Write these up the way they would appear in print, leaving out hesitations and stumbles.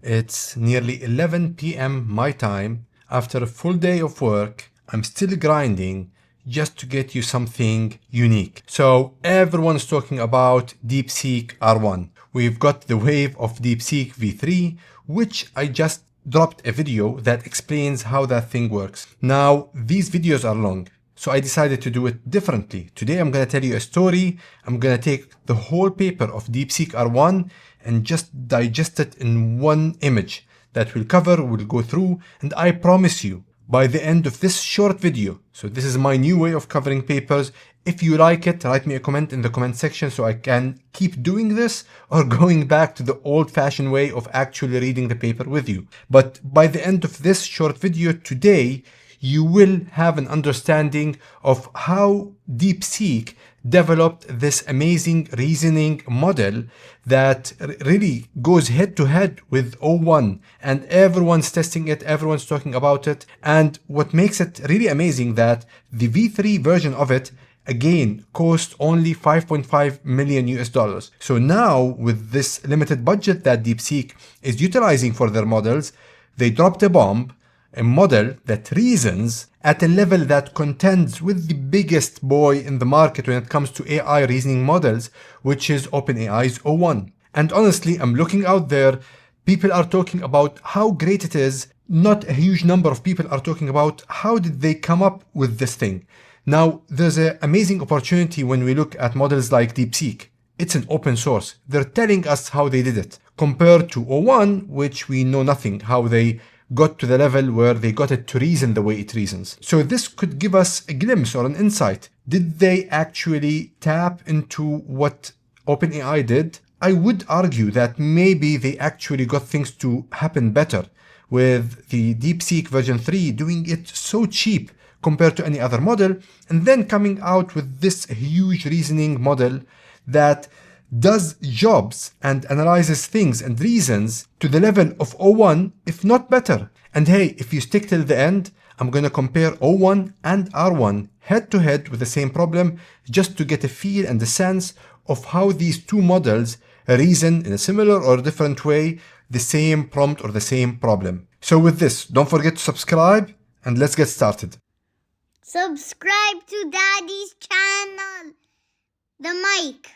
It's nearly 11 p.m. my time. After a full day of work, I'm still grinding just to get you something unique. So everyone's talking about DeepSeek R1. We've got the wave of DeepSeek V3, which I just dropped a video that explains how that thing works. Now, these videos are long, so I decided to do it differently. Today I'm going to tell you a story. I'm going to take the whole paper of DeepSeek R1 and just digest it in one image that we'll go through, and I promise you, by the end of this short video, so this is my new way of covering papers. If you like it, write me a comment in the comment section so I can keep doing this or going back to the old-fashioned way of actually reading the paper with you. But by the end of this short video today, you will have an understanding of how DeepSeek developed this amazing reasoning model that really goes head to head with O1, and everyone's testing it, everyone's talking about it. And what makes it really amazing that the V3 version of it again cost only 5.5 million US dollars. So now with this limited budget that DeepSeek is utilizing for their models, they dropped a bomb, a model that reasons at a level that contends with the biggest boy in the market when it comes to AI reasoning models, which is OpenAI's O1. And honestly, I'm looking out there, people are talking about how great it is. Not a huge number of people are talking about how did they come up with this thing. Now, there's an amazing opportunity when we look at models like DeepSeek. It's an open source. They're telling us how they did it, compared to O1, which we know nothing, how they got to the level where they got it to reason the way it reasons. So this could give us a glimpse or an insight. Did they actually tap into what OpenAI did? I would argue that maybe they actually got things to happen better with the DeepSeek version 3 doing it so cheap compared to any other model, and then coming out with this huge reasoning model that does jobs and analyzes things and reasons to the level of O1, if not better. And hey, if you stick till the end, I'm gonna compare O1 and R1 head to head with the same problem, just to get a feel and a sense of how these two models reason in a similar or different way the same prompt or the same problem. So with this, don't forget to subscribe and let's get started. Subscribe to Daddy's channel. The mic.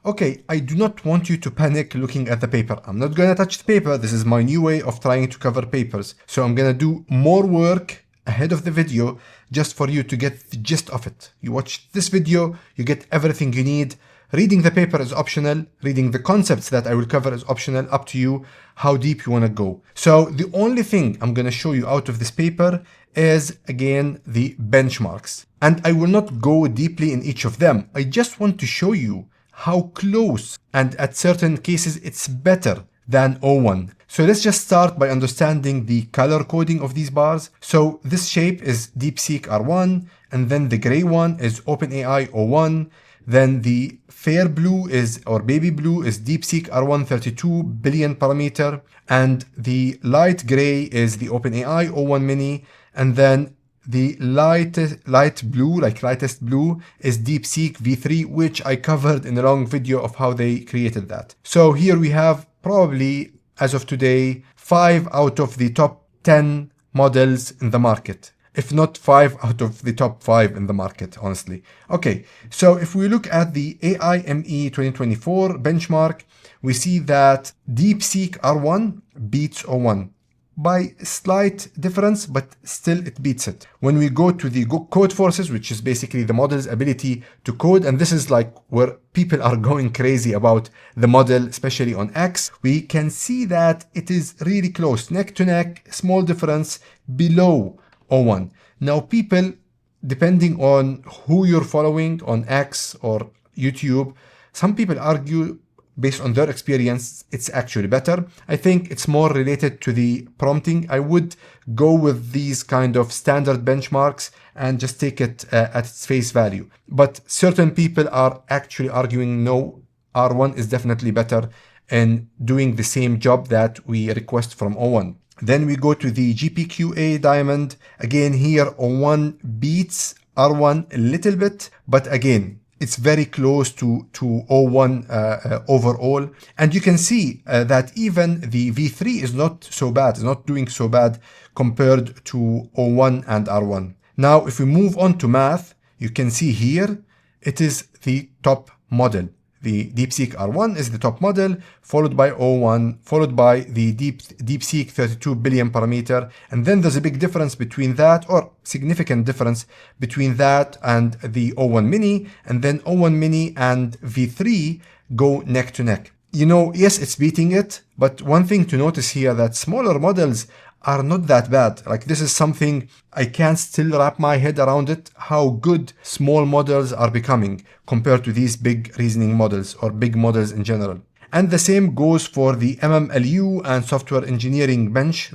Okay, I do not want you to panic looking at the paper. I'm not gonna touch the paper. This is my new way of trying to cover papers. So I'm gonna do more work ahead of the video just for you to get the gist of it. You watch this video, you get everything you need. Reading the paper is optional. Reading the concepts that I will cover is optional, up to you how deep you wanna go. So the only thing I'm gonna show you out of this paper is, again, the benchmarks. And I will not go deeply in each of them. I just want to show you how close, and at certain cases it's better than O1. So let's just start by understanding the color coding of these bars. So this shape is DeepSeek R1, and then the gray one is OpenAI O1. Then the fair blue is, or baby blue, is DeepSeek R1 32 billion parameter, and the light gray is the OpenAI O1 mini, and then the light blue, like lightest blue, is DeepSeek V3, which I covered in a long video of how they created that. So here we have probably, as of today, 5 out of the top 10 models in the market. If not 5 out of the top 5 in the market, honestly. Okay, so if we look at the AIME 2024 benchmark, we see that DeepSeek R1 beats O1. By slight difference, but still it beats it. When we go to the code forces, which is basically the model's ability to code, and this is like where people are going crazy about the model, especially on X, we can see that it is really close, neck to neck, small difference below O1. Now people, depending on who you're following on X or YouTube, some people argue based on their experience, it's actually better. I think it's more related to the prompting. I would go with these kind of standard benchmarks and just take it at its face value. But certain people are actually arguing, no, R1 is definitely better in doing the same job that we request from O1. Then we go to the GPQA diamond. Again, here O1 beats R1 a little bit, but again, it's very close to O1 overall. And you can see that even the V3 is not so bad, it's not doing so bad compared to O1 and R1. Now, if we move on to math, you can see here, it is the top model. The DeepSeek R1 is the top model, followed by O1, followed by the DeepSeek 32 billion parameter. And then there's a big difference between that, or significant difference between that and the O1 mini. And then O1 mini and V3 go neck to neck. You know, yes, it's beating it, but one thing to notice here that smaller models are not that bad. Like, this is something I can still wrap my head around it, how good small models are becoming compared to these big reasoning models or big models in general. And the same goes for the MMLU and software engineering bench.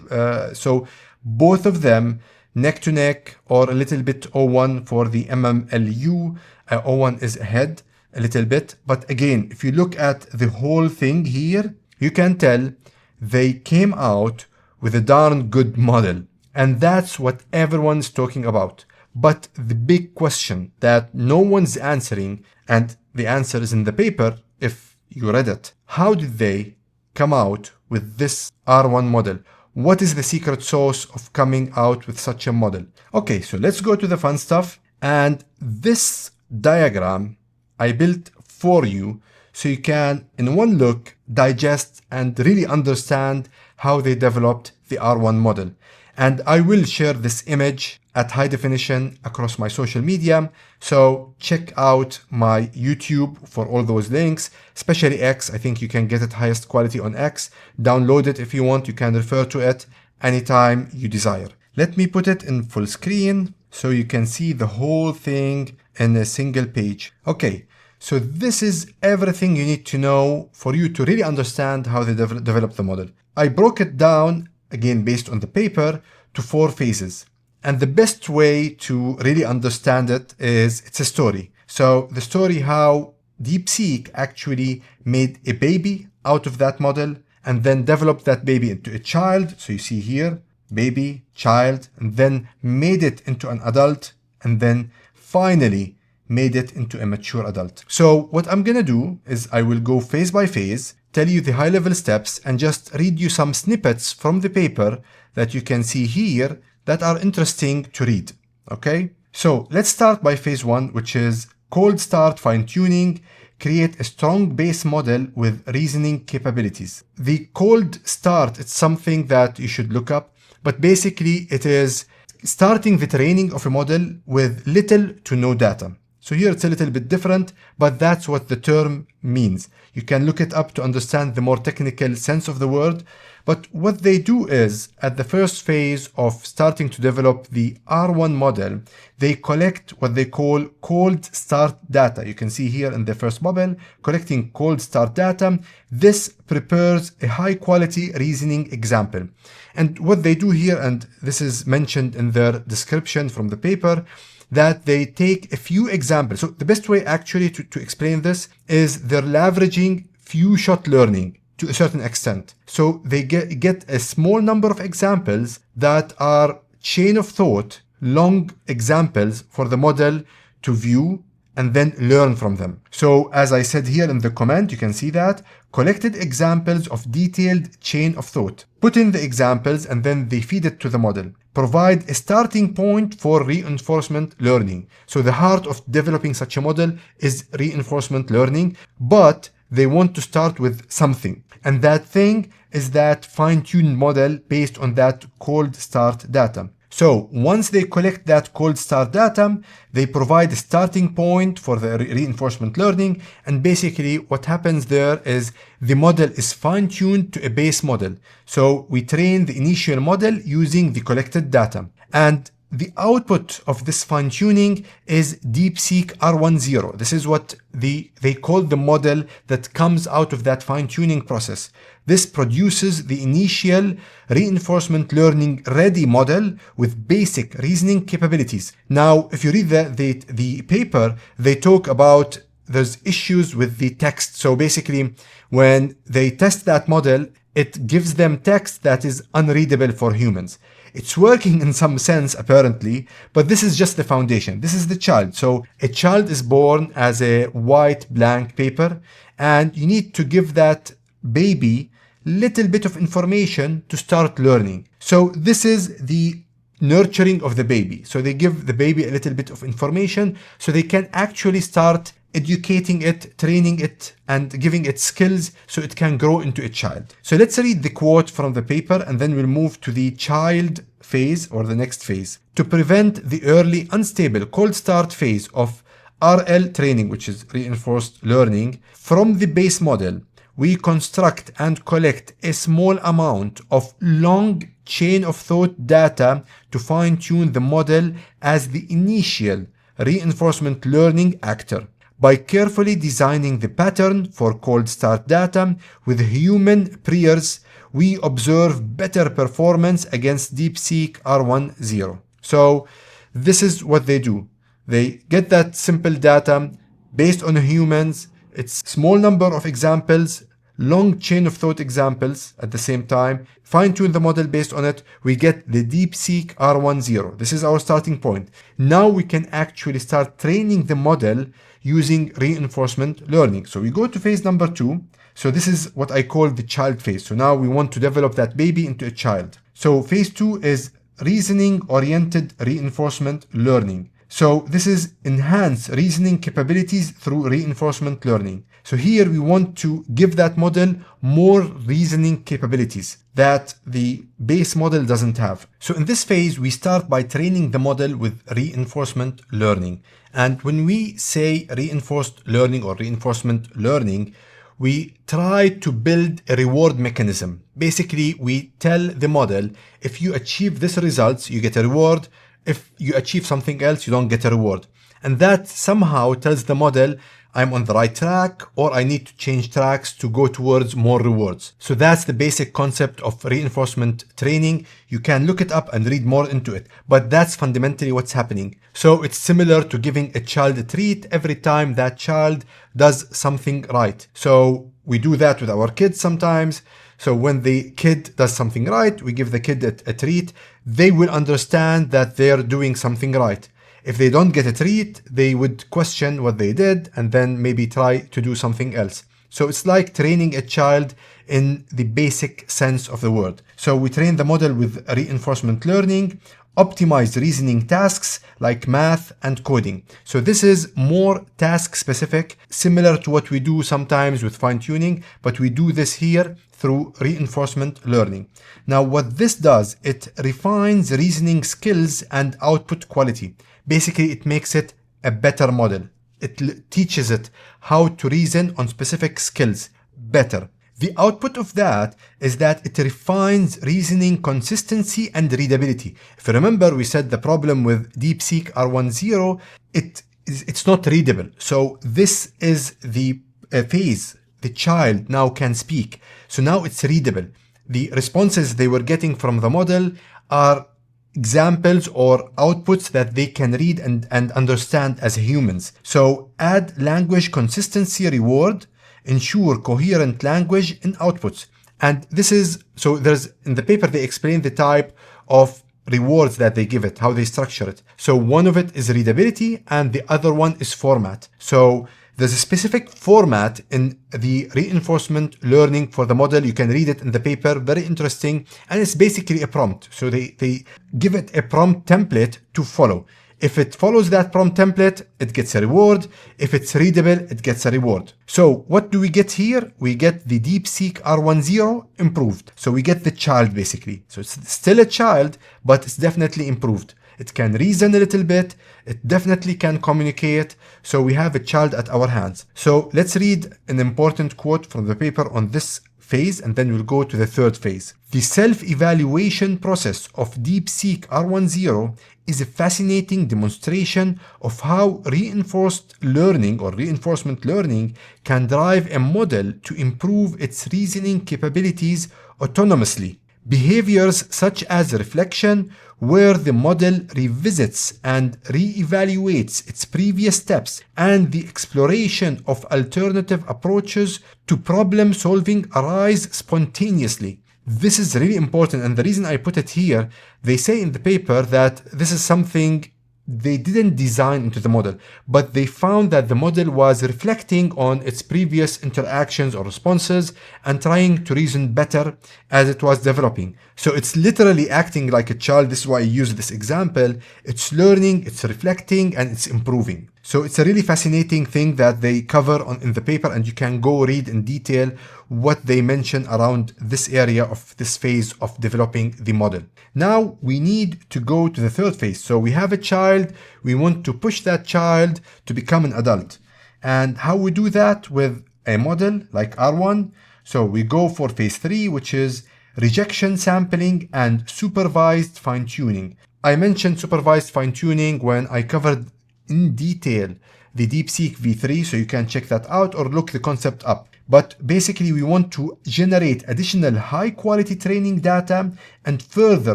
So both of them neck to neck, or a little bit O1 for the MMLU. O1 is ahead a little bit. But again, if you look at the whole thing here, you can tell they came out with a darn good model. And that's what everyone's talking about. But the big question that no one's answering, and the answer is in the paper if you read it, how did they come out with this R1 model? What is the secret sauce of coming out with such a model? Okay, so let's go to the fun stuff. And this diagram I built for you so you can, in one look, digest and really understand how they developed the R1 model. And I will share this image at high definition across my social media. So check out my YouTube for all those links, especially X. I think you can get it highest quality on X. Download it if you want. You can refer to it anytime you desire. Let me put it in full screen so you can see the whole thing in a single page. Okay. So this is everything you need to know for you to really understand how they develop the model. I broke it down, again, based on the paper, to 4 phases. And the best way to really understand it is it's a story. So the story how DeepSeek actually made a baby out of that model and then developed that baby into a child. So you see here, baby, child, and then made it into an adult, and then finally made it into a mature adult. So what I'm gonna do is I will go phase by phase, tell you the high-level steps, and just read you some snippets from the paper that you can see here that are interesting to read, okay? So let's start by phase 1, which is cold start fine-tuning, create a strong base model with reasoning capabilities. The cold start, it's something that you should look up, but basically it is starting the training of a model with little to no data. So here it's a little bit different, but that's what the term means. You can look it up to understand the more technical sense of the word. But what they do is, at the first phase of starting to develop the R1 model, they collect what they call cold start data. You can see here in the first bubble, collecting cold start data. This prepares a high quality reasoning example. And what they do here, and this is mentioned in their description from the paper, that they take a few examples. So the best way actually to explain this is they're leveraging few shot learning to a certain extent. So they get a small number of examples that are chain of thought, long examples for the model to view and then learn from them. So as I said here in the comment, you can see that collected examples of detailed chain of thought. Put in the examples and then they feed it to the model. Provide a starting point for reinforcement learning. So the heart of developing such a model is reinforcement learning, but they want to start with something. And that thing is that fine-tuned model based on that cold start data. So once they collect that cold start data, they provide a starting point for the reinforcement learning. And basically what happens there is the model is fine-tuned to a base model. So we train the initial model using the collected data. And the output of this fine-tuning is DeepSeek R1. This is what they call the model that comes out of that fine-tuning process. This produces the initial reinforcement learning ready model with basic reasoning capabilities. Now, if you read the paper, they talk about there's issues with the text. So basically, when they test that model, it gives them text that is unreadable for humans. It's working in some sense, apparently, but this is just the foundation. This is the child. So a child is born as a white blank paper, and you need to give that baby little bit of information to start learning. So this is the nurturing of the baby. So they give the baby a little bit of information so they can actually start educating it, training it, and giving it skills so it can grow into a child. So let's read the quote from the paper and then we'll move to the child phase or the next phase. To prevent the early unstable cold start phase of RL training, which is reinforced learning, from the base model, we construct and collect a small amount of long chain of thought data to fine-tune the model as the initial reinforcement learning actor. By carefully designing the pattern for cold start data with human priors, we observe better performance against DeepSeek R1 0. So this is what they do. They get that simple data based on humans. It's small number of examples, long chain of thought examples at the same time, fine-tune the model based on it. We get the DeepSeek R1 0. This is our starting point. Now we can actually start training the model using reinforcement learning. So we go to phase number 2. So this is what I call the child phase. So now we want to develop that baby into a child. So phase 2 is reasoning-oriented reinforcement learning. So this is enhance reasoning capabilities through reinforcement learning. So here we want to give that model more reasoning capabilities that the base model doesn't have. So in this phase, we start by training the model with reinforcement learning. And when we say reinforced learning or reinforcement learning, we try to build a reward mechanism. Basically, we tell the model, if you achieve this results, you get a reward. If you achieve something else, you don't get a reward. And that somehow tells the model, I'm on the right track, or I need to change tracks to go towards more rewards. So that's the basic concept of reinforcement training. You can look it up and read more into it, but that's fundamentally what's happening. So it's similar to giving a child a treat every time that child does something right. So we do that with our kids sometimes. So when the kid does something right, we give the kid a treat. They will understand that they're doing something right. If they don't get a treat, they would question what they did and then maybe try to do something else. So it's like training a child in the basic sense of the word. So we train the model with reinforcement learning, optimize reasoning tasks like math and coding. So this is more task specific, similar to what we do sometimes with fine-tuning, but we do this here through reinforcement learning. Now what this does, it refines reasoning skills and output quality. Basically, it makes it a better model. It teaches it how to reason on specific skills better. The output of that is that it refines reasoning consistency and readability. If you remember, we said the problem with DeepSeek R1 0, it's not readable. So this is the phase. The child now can speak. So now it's readable. The responses they were getting from the model are examples or outputs that they can read and understand as humans. So add language consistency reward, ensure coherent language in outputs. And this is, so there's, in the paper they explain the type of rewards that they give it, how they structure it. So one of it is readability and the other one is format. So there's a specific format in the reinforcement learning for the model. You can read it in the paper, very interesting. And it's basically a prompt. So they give it a prompt template to follow. If it follows that prompt template, it gets a reward. If it's readable, it gets a reward. So what do we get here? We get the DeepSeek R1 0 improved. So we get the child basically. So it's still a child, but it's definitely improved. It can reason a little bit. It definitely can communicate. So we have a child at our hands. So let's read an important quote from the paper on this phase, and then we'll go to the third phase. The self-evaluation process of DeepSeek R1 0 is a fascinating demonstration of how reinforced learning or reinforcement learning can drive a model to improve its reasoning capabilities autonomously. Behaviors such as reflection, where the model revisits and re-evaluates its previous steps, and the exploration of alternative approaches to problem solving arise spontaneously. This is really important, and the reason I put it here, they say in the paper that this is something they didn't design into the model, but they found that the model was reflecting on its previous interactions or responses and trying to reason better as it was developing. So it's literally acting like a child. This is why I use this example. It's learning, it's reflecting, and it's improving. So it's a really fascinating thing that they cover in the paper, and you can go read in detail what they mention around this area of this phase of developing the model. Now we need to go to the third phase. So we have a child, we want to push that child to become an adult. And how we do that with a model like R1? So we go for phase 3, which is rejection sampling and supervised fine-tuning. I mentioned supervised fine-tuning when I covered in detail the DeepSeek V3, so you can check that out or look the concept up. But basically we want to generate additional high quality training data and further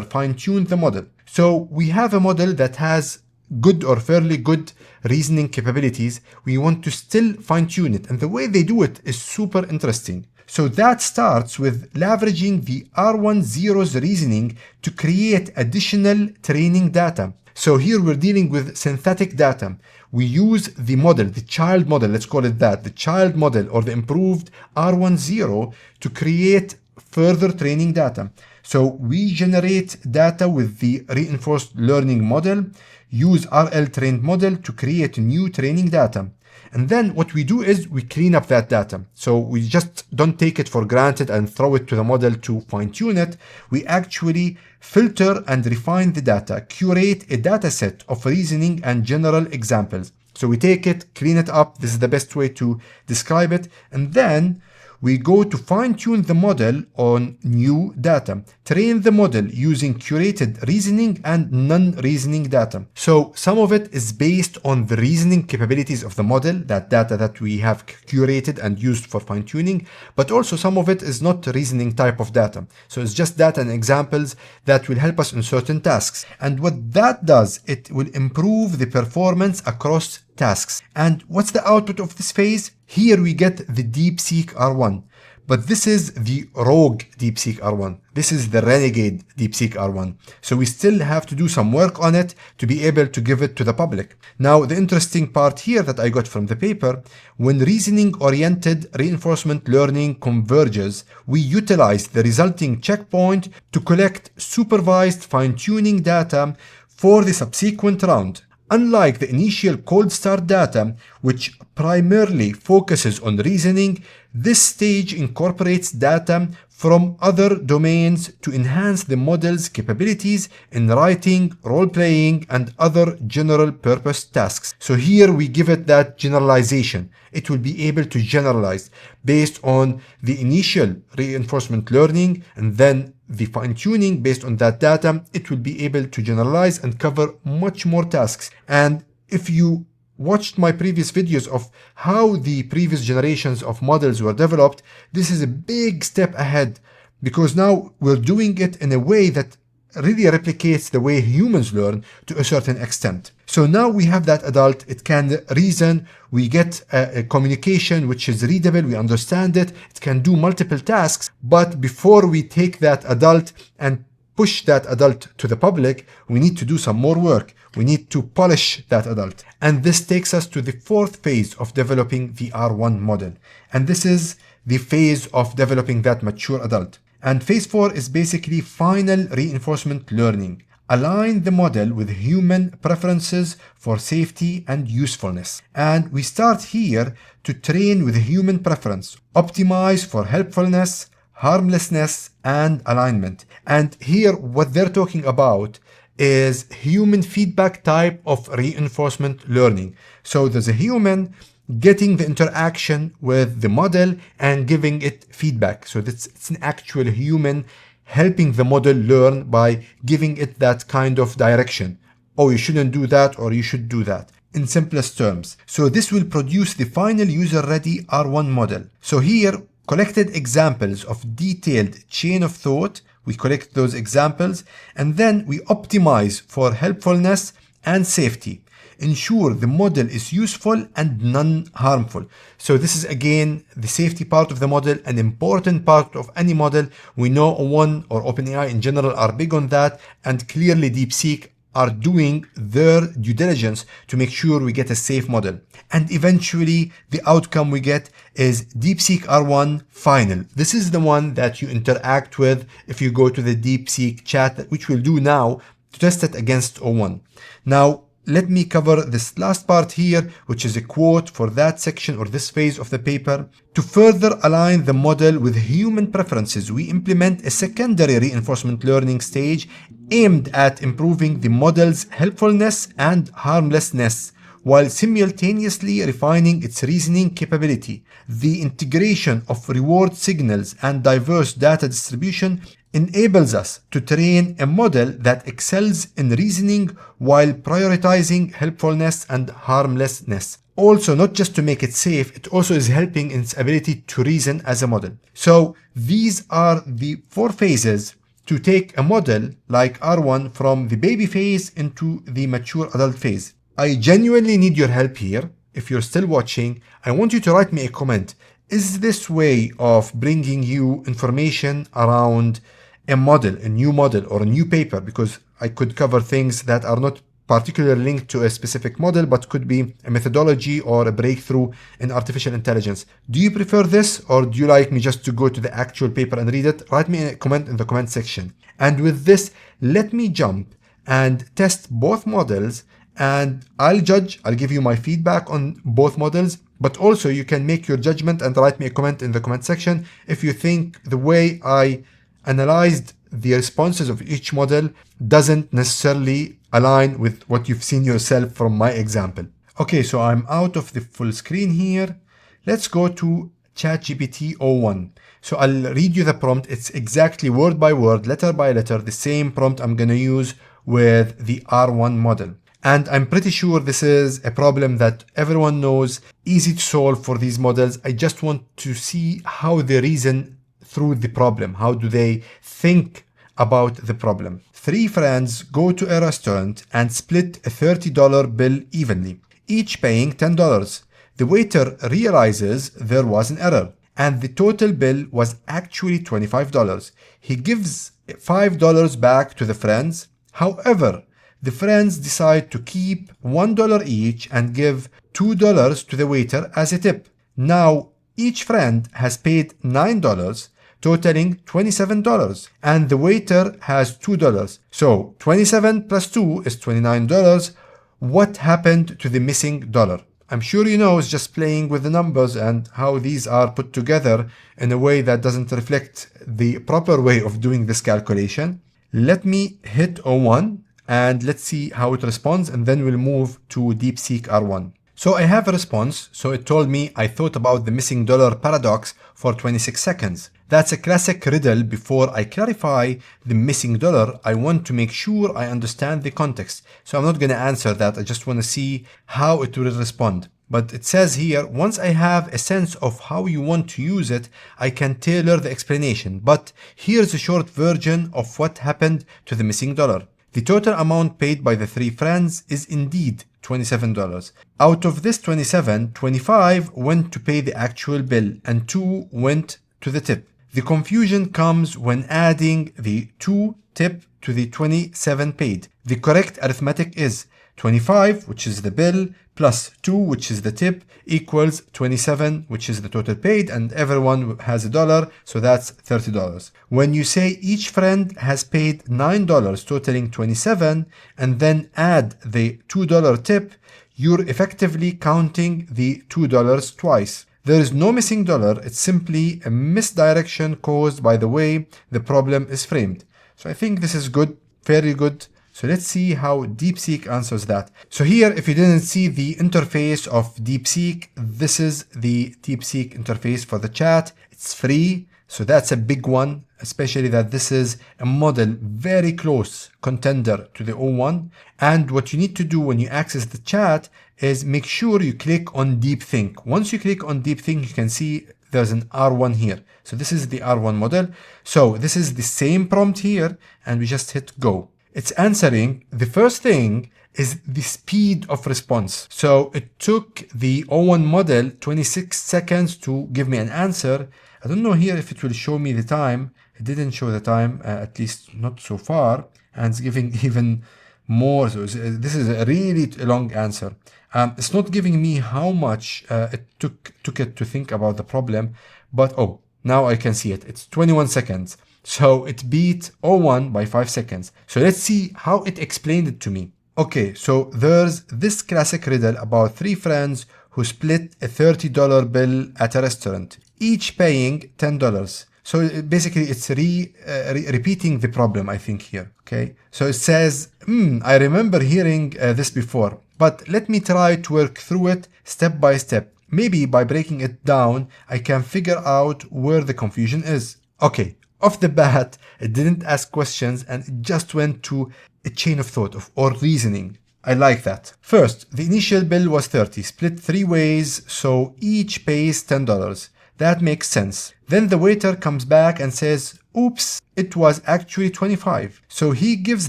fine-tune the model. So we have a model that has good or fairly good reasoning capabilities. We want to still fine-tune it, and the way they do it is super interesting. So that starts with leveraging the R10's reasoning to create additional training data. So here we're dealing with synthetic data. We use the model, the child model, let's call it that, the child model or the improved R10 to create further training data. So we generate data with the reinforced learning model, use RL trained model to create new training data. And then what we do is we clean up that data. So we just don't take it for granted and throw it to the model to fine-tune it. We actually filter and refine the data, curate a data set of reasoning and general examples. So we take it, clean it up. This is the best way to describe it. And then we go to fine-tune the model on new data, train the model using curated reasoning and non-reasoning data. So some of it is based on the reasoning capabilities of the model, that data that we have curated and used for fine-tuning, but also some of it is not reasoning type of data. So it's just data and examples that will help us in certain tasks. And what that does, it will improve the performance across tasks. And what's the output of this phase? Here we get the DeepSeek R1, but this is the rogue DeepSeek R1. This is the renegade DeepSeek R1. So we still have to do some work on it to be able to give it to the public. Now, the interesting part here that I got from the paper, when reasoning-oriented reinforcement learning converges, we utilize the resulting checkpoint to collect supervised fine-tuning data for the subsequent round. Unlike the initial cold start data, which primarily focuses on reasoning, this stage incorporates data from other domains to enhance the model's capabilities in writing, role-playing, and other general-purpose tasks. So here we give it that generalization. It will be able to generalize based on the initial reinforcement learning, and then the fine-tuning based on that data. It will be able to generalize and cover much more tasks. And if you watched my previous videos of how the previous generations of models were developed, this is a big step ahead, because now we're doing it in a way that really replicates the way humans learn to a certain extent. So now we have that adult, it can reason, we get a communication which is readable, we understand it, it can do multiple tasks. But before we take that adult and push that adult to the public, we need to do some more work. We need to polish that adult. And this takes us to the fourth phase of developing the R1 model. And this is the phase of developing that mature adult. And phase 4 is basically final reinforcement learning. Align the model with human preferences for safety and usefulness. And we start here to train with human preference, optimize for helpfulness, harmlessness, and alignment. And here what they're talking about is human feedback type of reinforcement learning. So there's a human getting the interaction with the model and giving it feedback. So it's an actual human helping the model learn by giving it that kind of direction. Oh, you shouldn't do that, or you should do that, in simplest terms. So this will produce the final user-ready R1 model. So here, collected examples of detailed chain of thought we collect those examples, and then we optimize for helpfulness and safety. Ensure the model is useful and non-harmful. So this is again the safety part of the model, an important part of any model. We know O1 or OpenAI in general are big on that, and clearly DeepSeek are doing their due diligence to make sure we get a safe model. And eventually the outcome we get is DeepSeek R1 final. This is the one that you interact with if you go to the DeepSeek chat, which we'll do now to test it against O1. Now, let me cover this last part here, which is a quote for that section or this phase of the paper. To further align the model with human preferences, we implement a secondary reinforcement learning stage aimed at improving the model's helpfulness and harmlessness, while simultaneously refining its reasoning capability. The integration of reward signals and diverse data distribution enables us to train a model that excels in reasoning while prioritizing helpfulness and harmlessness. Also, not just to make it safe, it also is helping in its ability to reason as a model. So these are the 4 phases to take a model like R1 from the baby phase into the mature adult phase. I genuinely need your help here. If you're still watching, I want you to write me a comment. Is this way of bringing you information around a model, a new model or a new paper, because I could cover things that are not particularly linked to a specific model, but could be a methodology or a breakthrough in artificial intelligence. Do you prefer this, or do you like me just to go to the actual paper and read it? Write me a comment in the comment section. And with this, let me jump and test both models, and I'll give you my feedback on both models, but also you can make your judgment and write me a comment in the comment section if you think the way I analyzed the responses of each model doesn't necessarily align with what you've seen yourself from my example. Okay, so I'm out of the full screen here. Let's go to ChatGPT O1. So I'll read you the prompt. It's exactly word by word, letter by letter, the same prompt I'm going to use with the R1 model. And I'm pretty sure this is a problem that everyone knows, easy to solve for these models. I just want to see how they reason through the problem. How do they think about the problem? 3 friends go to a restaurant and split a $30 bill evenly, each paying $10. The waiter realizes there was an error and the total bill was actually $25. He gives $5 back to the friends. However, the friends decide to keep $1 each and give $2 to the waiter as a tip. Now, each friend has paid $9, totaling $27, and the waiter has $2. So 27 plus 2 is $29. What happened to the missing dollar? I'm sure you know it's just playing with the numbers and how these are put together in a way that doesn't reflect the proper way of doing this calculation. Let me hit O1 and let's see how it responds, and then we'll move to DeepSeek R1. So I have a response. So it told me I thought about the missing dollar paradox for 26 seconds. That's a classic riddle. Before I clarify the missing dollar, I want to make sure I understand the context. So I'm not going to answer that. I just want to see how it will respond. But it says here, once I have a sense of how you want to use it, I can tailor the explanation. But here's a short version of what happened to the missing dollar. The total amount paid by the 3 friends is indeed $27. Out of this 27, 25 went to pay the actual bill and 2 went to the tip. The confusion comes when adding the 2 tip to the 27 paid. The correct arithmetic is 25, which is the bill, plus 2, which is the tip, equals 27, which is the total paid, and everyone has $1, so that's $30. When you say each friend has paid $9, totaling 27, and then add the $2 tip, you're effectively counting the $2 twice. There is no missing dollar, it's simply a misdirection caused by the way the problem is framed. So I think this is good, very good. So let's see how DeepSeek answers that. So here, if you didn't see the interface of DeepSeek, this is the DeepSeek interface for the chat. It's free, so that's a big one, especially that this is a model very close contender to the O1. And what you need to do when you access the chat is make sure you click on Deep Think. Once you click on Deep Think, you can see there's an R1 here. So this is the R1 model. So this is the same prompt here, and we just hit go. It's answering. The first thing is the speed of response. So it took the O1 model 26 seconds to give me an answer. I don't know here if it will show me the time. It didn't show the time, at least not so far, and it's giving even more. So this is a really long answer. It's not giving me how much it took it to think about the problem, but oh, now I can see it. It's 21 seconds. So it beat O1 by 5 seconds. So let's see how it explained it to me. Okay, so there's this classic riddle about 3 friends who split a $30 bill at a restaurant, each paying $10. So basically it's repeating the problem, I think here, okay? So it says, I remember hearing this before, but let me try to work through it step by step. Maybe by breaking it down, I can figure out where the confusion is. Okay, off the bat, it didn't ask questions and it just went to a chain of thought or reasoning. I like that. First, the initial bill was 30, split 3 ways, so each pays $10. That makes sense. Then the waiter comes back and says, oops, it was actually 25. So he gives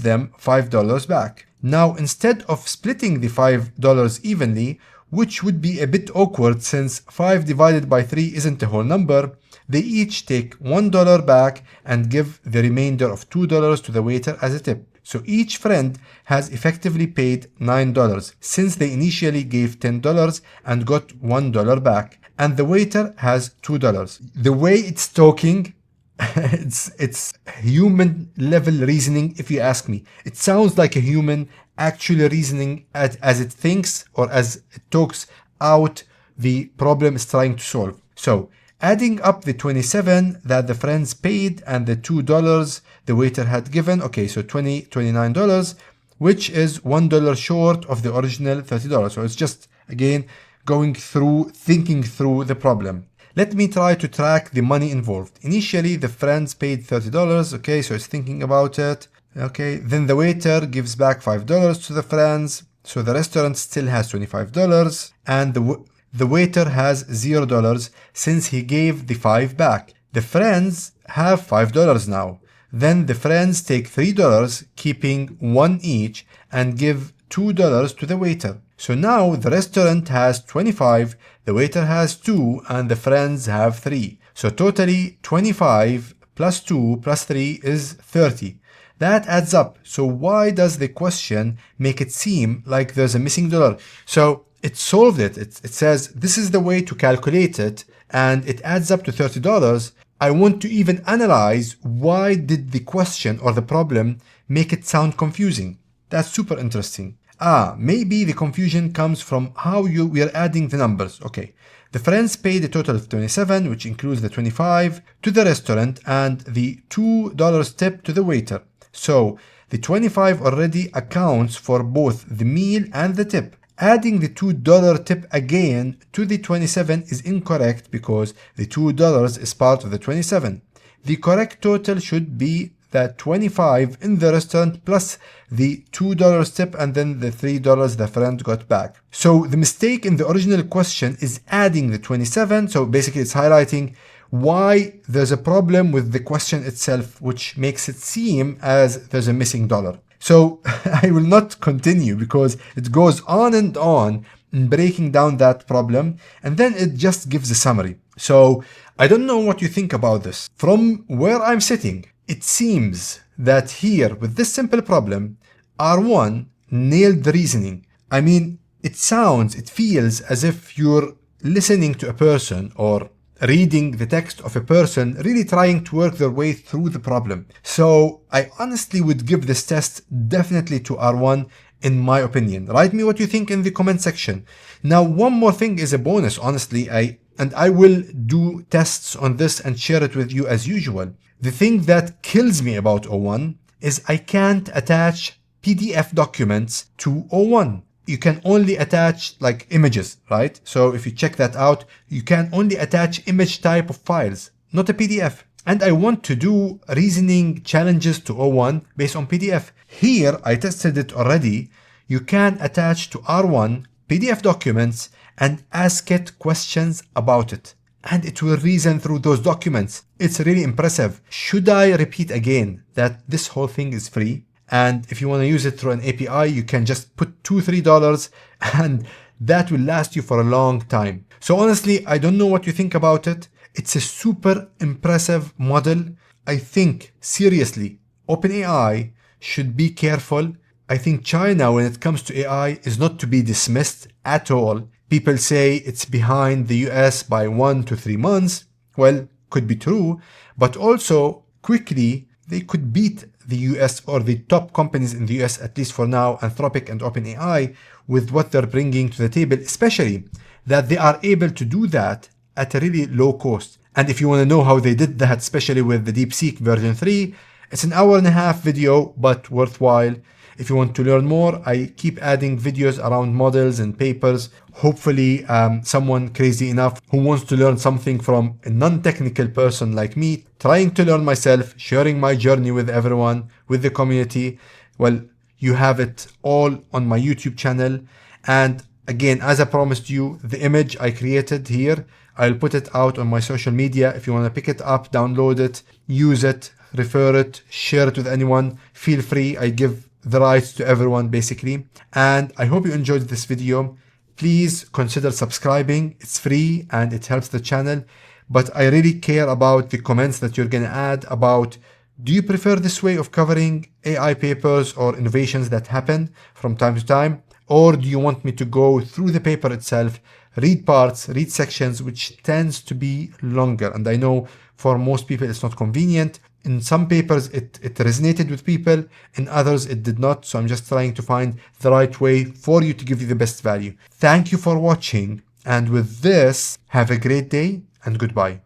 them $5 back. Now, instead of splitting the $5 evenly, which would be a bit awkward since 5 divided by 3 isn't a whole number, they each take $1 back and give the remainder of $2 to the waiter as a tip. So each friend has effectively paid $9 since they initially gave $10 and got $1 back. And the waiter has $2. The way it's talking, it's human level reasoning, if you ask me. It sounds like a human actually reasoning as it thinks or as it talks out the problem it's trying to solve. So adding up the 27 that the friends paid and the $2 the waiter had given, okay, so $29, which is $1 short of the original $30. So it's just, again, thinking through the problem. Let me try to track the money involved. Initially, the friends paid $30, okay, so it's thinking about it. Okay, then the waiter gives back $5 to the friends, so the restaurant still has $25, and the waiter has $0 since he gave the 5 back. The friends have $5 now. Then the friends take $3, keeping 1 each, and give $2 to the waiter. So now the restaurant has 25, the waiter has 2, and the friends have 3. So totally 25 plus 2 plus 3 is 30. That adds up. So why does the question make it seem like there's a missing dollar? So it solved it. It says this is the way to calculate it, and it adds up to $30. I want to even analyze why did the question or the problem make it sound confusing. That's super interesting. Maybe the confusion comes from how we are adding the numbers. Okay, the friends paid a total of 27, which includes the 25 to the restaurant and the $2 tip to the waiter. So the 25 already accounts for both the meal and the tip. Adding the $2 tip again to the 27 is incorrect because the $2 is part of the 27. The correct total should be the 25 in the restaurant plus the $2 tip and then the $3 the friend got back. So the mistake in the original question is adding the 27. So basically it's highlighting why there's a problem with the question itself, which makes it seem as there's a missing dollar. So I will not continue because it goes on and on in breaking down that problem, and then it just gives a summary. So I don't know what you think about this. From where I'm sitting, it seems that here with this simple problem, R1 nailed the reasoning. I mean, it feels as if you're listening to a person or reading the text of a person really trying to work their way through the problem. So I honestly would give this test definitely to R1 in my opinion. Write me what you think in the comment section. Now, one more thing is a bonus, honestly. I will do tests on this and share it with you as usual. The thing that kills me about O1 is I can't attach PDF documents to O1. You can only attach like images, right? So if you check that out, you can only attach image type of files, not a PDF. And I want to do reasoning challenges to O1 based on PDF. Here, I tested it already. You can attach to R1 PDF documents and ask it questions about it. and it will reason through those documents. It's really impressive. Should I repeat again that this whole thing is free? And if you want to use it through an API, you can just put $2-3 and that will last you for a long time. So honestly, I don't know what you think about it. It's a super impressive model. I think, seriously, OpenAI should be careful. I think China, when it comes to AI, is not to be dismissed at all. People say it's behind the US by 1 to 3 months. Well, could be true, but also quickly they could beat the US or the top companies in the US, at least for now, Anthropic and OpenAI, with what they're bringing to the table, especially that they are able to do that at a really low cost. And if you want to know how they did that, especially with the DeepSeek version 3, it's an hour-and-a-half video, but worthwhile. If you want to learn more, I keep adding videos around models and papers. Hopefully someone crazy enough who wants to learn something from a non-technical person like me, trying to learn myself, sharing my journey with everyone, with the community. Well, you have it all on my YouTube channel. And again, as I promised you, the image I created here, I'll put it out on my social media. If you want to pick it up, download it, use it, refer it, share it with anyone, feel free. I give the rights to everyone basically. And I hope you enjoyed this video. Please consider subscribing. It's free and it helps the channel. But I really care about the comments that you're going to add about, do you prefer this way of covering AI papers or innovations that happen from time to time? Or do you want me to go through the paper itself, read parts, read sections, which tends to be longer? And I know for most people it's not convenient. In some papers it resonated with people, in others it did not. So I'm just trying to find the right way for you to give you the best value. Thank you for watching. And with this, have a great day and goodbye.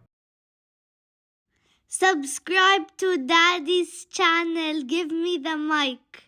Subscribe to Daddy's channel. Give me the mic.